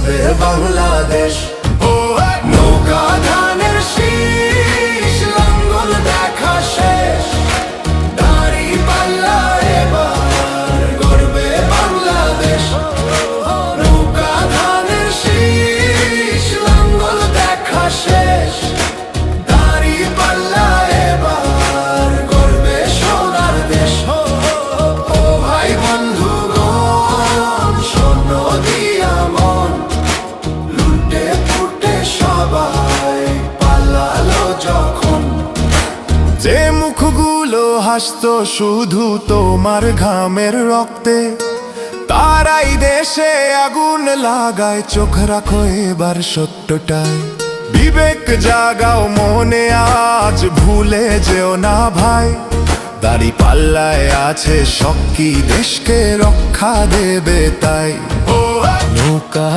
গর্বে বাংলাদেশ। নৌকা ধানের শীষ, লাঙ্গল দেখা শেষ, দাঁড়িপাল্লা এবার গর্বে বাংলাদেশ। নৌকা ধানের শীষ, লাঙ্গল দেখা শেষ, দাঁড়িপাল্লা এবার গর্বে সোনার দেশ। ও ভাই বন্ধুগণ, শোনো দিয়া মন, লুটে ফুটে সবাই পালালো যখন। যে মুখগুলো হাসতো শুধু তোমার ঘামের রক্তে, তারাই দেশে আগুন লাগায়। চোখ রাখো এবার সত্যটায়, বিবেক জাগাও মনে, আজ ভুলে যেও না ভাই। দাঁড়িপাল্লায় আছে শক্তি, দেশকে রক্ষা দেবে তাই। নৌকা